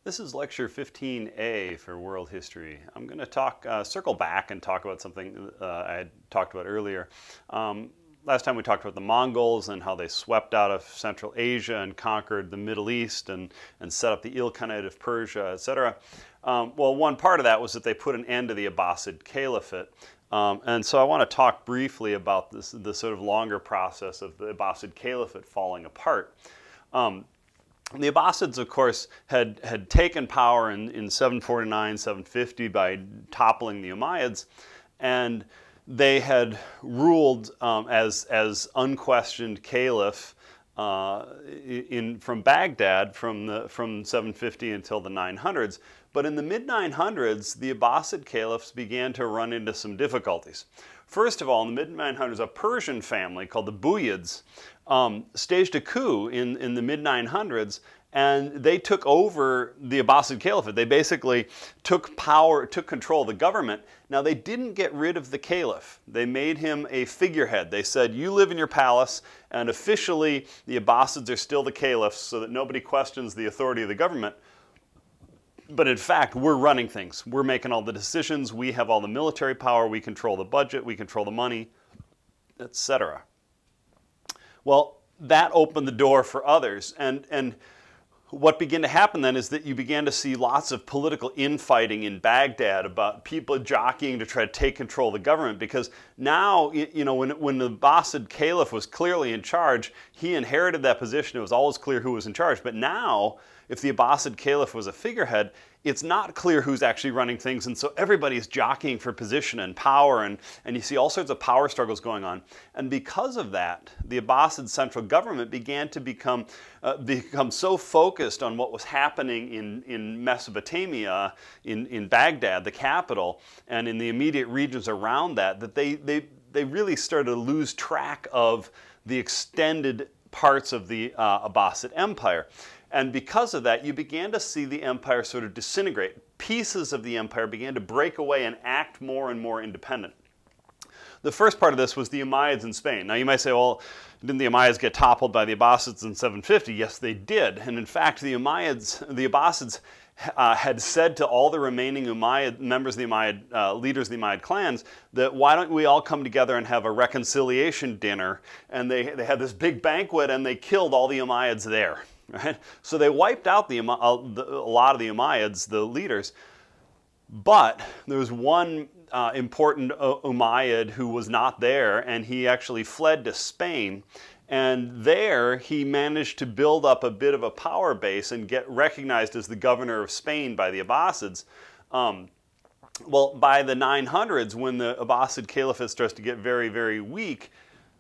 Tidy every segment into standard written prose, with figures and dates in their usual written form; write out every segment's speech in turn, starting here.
This is lecture 15A for world history. I'm going to circle back and talk about something I had talked about earlier. Last time we talked about the Mongols and how they swept out of Central Asia and conquered the Middle East and set up the Ilkhanate of Persia, etc. Well, one part of that was that they put an end to the Abbasid Caliphate. And so I want to talk briefly about this sort of longer process of the Abbasid Caliphate falling apart. The Abbasids, of course, had taken power in 749, 750 by toppling the Umayyads, and they had ruled as unquestioned caliph from Baghdad from 750 until the 900s. But in the mid-900s, the Abbasid caliphs began to run into some difficulties. First of all, in the mid-900s, a Persian family called the Buyids staged a coup in the mid-900s, and they took over the Abbasid Caliphate. They basically took control of the government. Now, they didn't get rid of the caliph. They made him a figurehead. They said, you live in your palace, and officially the Abbasids are still the caliphs so that nobody questions the authority of the government. But in fact, we're running things. We're making all the decisions. We have all the military power. We control the budget. We control the money, etc. Well, that opened the door for others. And what began to happen then is that you began to see lots of political infighting in Baghdad about people jockeying to try to take control of the government, because now, you know, when the Abbasid Caliph was clearly in charge, he inherited that position. It was always clear who was in charge. But now, if the Abbasid Caliph was a figurehead, it's not clear who's actually running things, and so everybody's jockeying for position and power, and you see all sorts of power struggles going on. And because of that, the Abbasid central government began to become so focused on what was happening in Mesopotamia, in Baghdad, the capital, and in the immediate regions around that, that they really started to lose track of the extended parts of the Abbasid Empire. And because of that, you began to see the empire sort of disintegrate. Pieces of the empire began to break away and act more and more independent. The first part of this was the Umayyads in Spain. Now you might say, well, didn't the Umayyads get toppled by the Abbasids in 750? Yes, they did. And in fact, the Abbasids had said to all the remaining Umayyad members of the Umayyad, leaders of the Umayyad clans, that why don't we all come together and have a reconciliation dinner? And they had this big banquet, and they killed all the Umayyads there. Right? So they wiped out a lot of the Umayyads, the leaders, but there was one important Umayyad who was not there, and he actually fled to Spain, and there he managed to build up a bit of a power base and get recognized as the governor of Spain by the Abbasids. Well, by the 900s, when the Abbasid Caliphate starts to get very, very weak,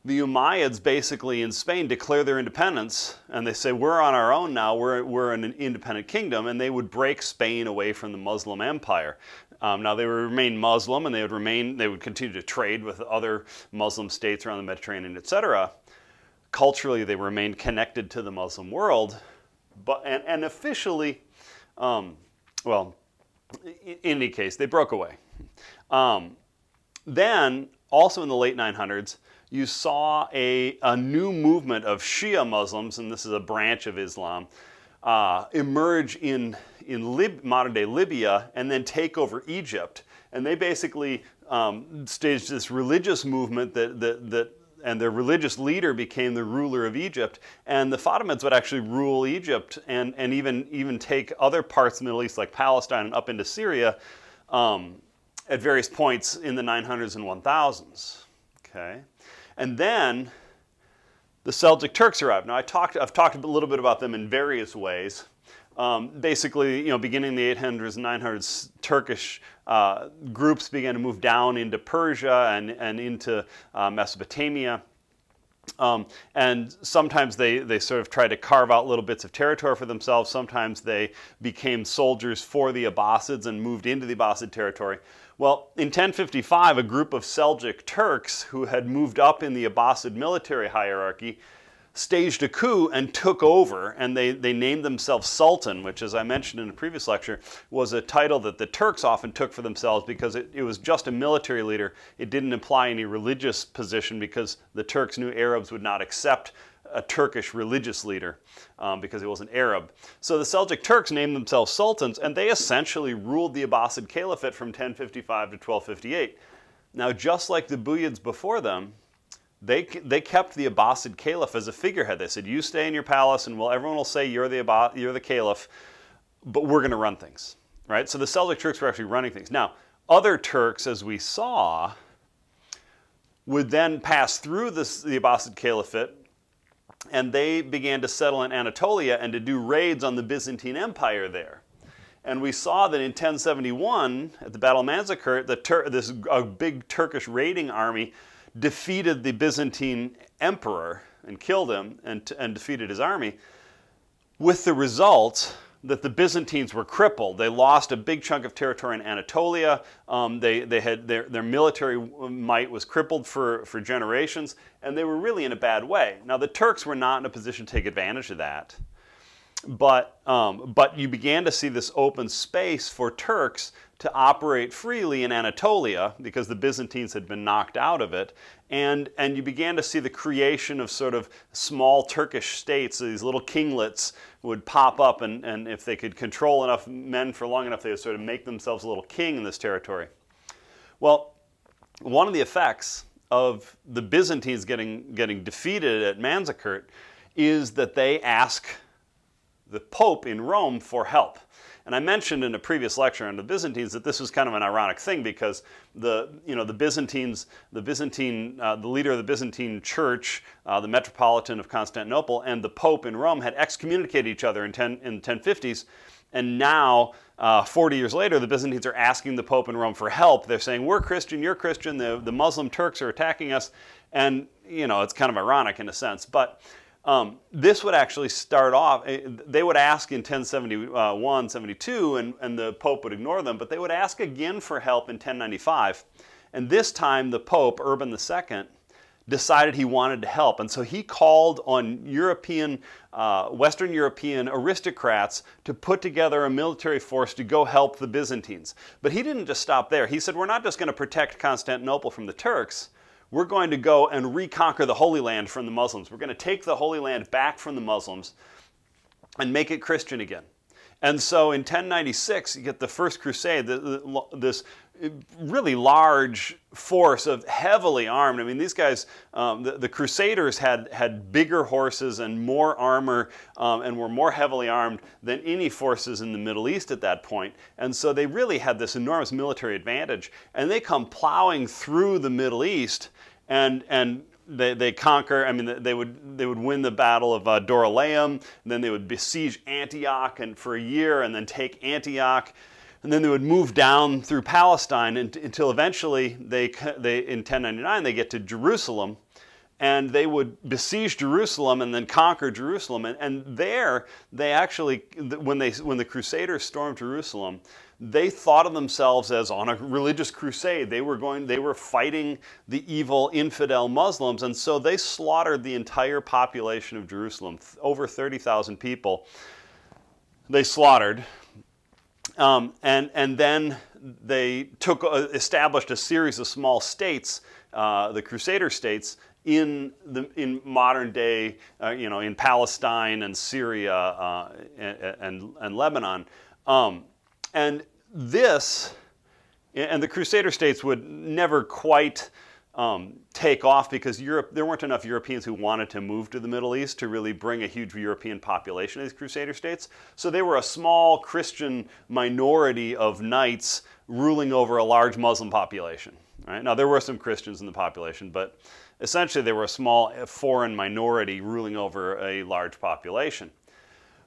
the Umayyads basically in Spain declare their independence, and they say, we're on our own now, we're an independent kingdom, and they would break Spain away from the Muslim empire. Now they would remain Muslim, and they would continue to trade with other Muslim states around the Mediterranean, etc. Culturally, they remained connected to the Muslim world, but and officially, well, in any case, they broke away. Then, also in the late 900s, you saw a new movement of Shia Muslims, and this is a branch of Islam, emerge in modern-day Libya and then take over Egypt. And they basically staged this religious movement and their religious leader became the ruler of Egypt. And the Fatimids would actually rule Egypt and even take other parts of the Middle East, like Palestine and up into Syria, at various points in the 900s and 1000s. Okay. And then the Seljuk Turks arrived. Now I've talked a little bit about them in various ways. Basically, you know, beginning in the 800s and 900s, Turkish groups began to move down into Persia and into Mesopotamia. And sometimes they sort of tried to carve out little bits of territory for themselves. Sometimes they became soldiers for the Abbasids and moved into the Abbasid territory. Well, in 1055, a group of Seljuk Turks who had moved up in the Abbasid military hierarchy staged a coup and took over, and they named themselves Sultan, which, as I mentioned in a previous lecture, was a title that the Turks often took for themselves because it was just a military leader. It didn't imply any religious position because the Turks knew Arabs would not accept a Turkish religious leader because he wasn't Arab. So the Seljuk Turks named themselves sultans, and they essentially ruled the Abbasid Caliphate from 1055 to 1258. Now, just like the Buyids before them, they kept the Abbasid Caliph as a figurehead. They said, you stay in your palace, and everyone will say you're the Caliph, but we're going to run things, right? So the Seljuk Turks were actually running things. Now, other Turks, as we saw, would then pass through the Abbasid Caliphate, and they began to settle in Anatolia and to do raids on the Byzantine Empire there. And we saw that in 1071, at the Battle of Manzikert, this big Turkish raiding army defeated the Byzantine emperor and killed him and defeated his army, with the result that the Byzantines were crippled. They lost a big chunk of territory in Anatolia. They had their military might was crippled for generations, and they were really in a bad way. Now, the Turks were not in a position to take advantage of that, but you began to see this open space for Turks to operate freely in Anatolia because the Byzantines had been knocked out of it, and you began to see the creation of sort of small Turkish states. These little kinglets would pop up, and if they could control enough men for long enough, they would sort of make themselves a little king in this territory. Well, one of the effects of the Byzantines getting defeated at Manzikert is that they ask the Pope in Rome for help. And I mentioned in a previous lecture on the Byzantines that this was kind of an ironic thing because the leader of the Byzantine Church, the Metropolitan of Constantinople, and the Pope in Rome had excommunicated each other in the 1050s, and now 40 years later, the Byzantines are asking the Pope in Rome for help. They're saying, we're Christian, you're Christian, the Muslim Turks are attacking us, and it's kind of ironic in a sense, but this would actually start off, they would ask in 1071, 72, and the Pope would ignore them, but they would ask again for help in 1095. And this time the Pope, Urban II, decided he wanted to help. And so he called on Western European aristocrats to put together a military force to go help the Byzantines. But he didn't just stop there. He said, we're not just going to protect Constantinople from the Turks. We're going to go and reconquer the Holy Land from the Muslims. We're going to take the Holy Land back from the Muslims and make it Christian again. And so in 1096, you get the First Crusade, this really large force of heavily armed. I mean, these guys, the Crusaders had bigger horses and more armor and were more heavily armed than any forces in the Middle East at that point. And so they really had this enormous military advantage. And they come plowing through the Middle East, and they conquer. I mean, they would win the Battle of Dorylaeum, and then they would besiege Antioch for a year, and then take Antioch, and then they would move down through Palestine until eventually in 1099 they get to Jerusalem, and they would besiege Jerusalem and then conquer Jerusalem. And there they actually, when the Crusaders stormed Jerusalem, they thought of themselves as on a religious crusade. They were fighting the evil infidel Muslims, and so they slaughtered the entire population of Jerusalem, over 30,000 people. They slaughtered, and then they established a series of small states, the Crusader states, in modern day, in Palestine and Syria and Lebanon. And the Crusader states would never quite take off because there weren't enough Europeans who wanted to move to the Middle East to really bring a huge European population to these Crusader states. So they were a small Christian minority of knights ruling over a large Muslim population. Right? Now, there were some Christians in the population, but essentially they were a small foreign minority ruling over a large population.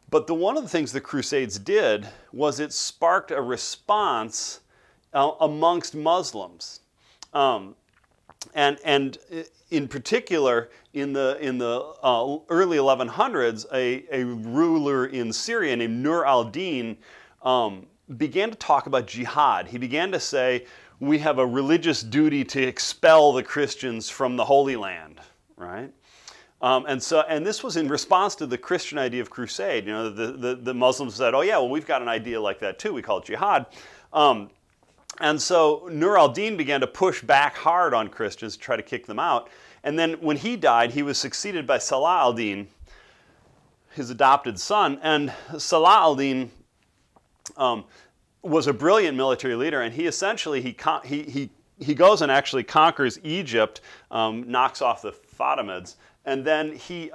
But one of the things the Crusades did was it sparked a response amongst Muslims, and in particular in the early 1100s, a ruler in Syria named Nur al-Din began to talk about jihad. He began to say, we have a religious duty to expel the Christians from the Holy Land, right? And this was in response to the Christian idea of crusade. The Muslims said, oh yeah, well, we've got an idea like that too. We call it jihad. And so Nur al-Din began to push back hard on Christians to try to kick them out. And then when he died, he was succeeded by Salah al-Din, his adopted son. And Salah al-Din was a brilliant military leader, and he essentially, he goes and actually conquers Egypt, knocks off the Fatimids, and then he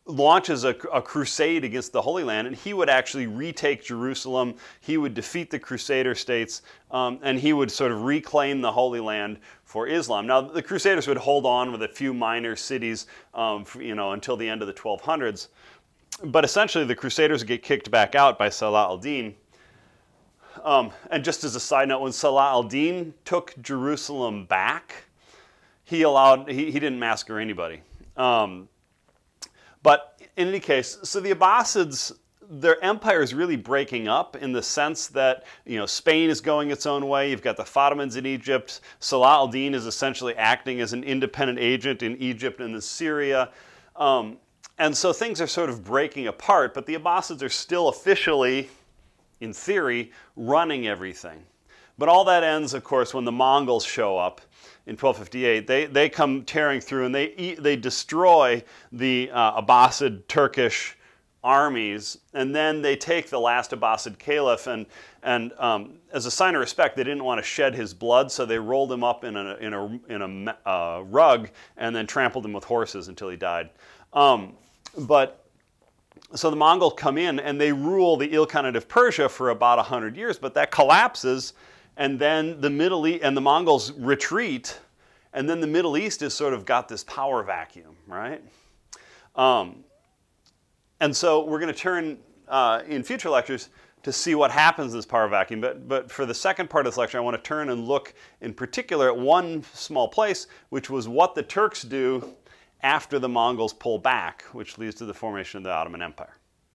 launches a crusade against the Holy Land, and he would actually retake Jerusalem. He would defeat the Crusader states, and he would sort of reclaim the Holy Land for Islam. Now, the Crusaders would hold on with a few minor cities, until the end of the 1200s. But essentially, the Crusaders would get kicked back out by Salah al-Din. And just as a side note, when Salah al-Din took Jerusalem back, he didn't massacre anybody. But in any case, so the Abbasids, their empire is really breaking up in the sense that, Spain is going its own way. You've got the Fatimids in Egypt. Salah al-Din is essentially acting as an independent agent in Egypt and in Syria. And so things are sort of breaking apart, but the Abbasids are still officially, in theory, running everything. But all that ends, of course, when the Mongols show up in 1258. They come tearing through, and they destroy the Abbasid Turkish armies, and then they take the last Abbasid Caliph, and as a sign of respect, they didn't want to shed his blood, so they rolled him up in a rug and then trampled him with horses until he died. So the Mongols come in and they rule the Ilkhanate of Persia for about 100 years, but that collapses, and then the Mongols retreat, and then the Middle East has sort of got this power vacuum, right? And so we're going to turn in future lectures to see what happens in this power vacuum. But for the second part of this lecture, I want to turn and look in particular at one small place, which was what the Turks do after the Mongols pull back, which leads to the formation of the Ottoman Empire.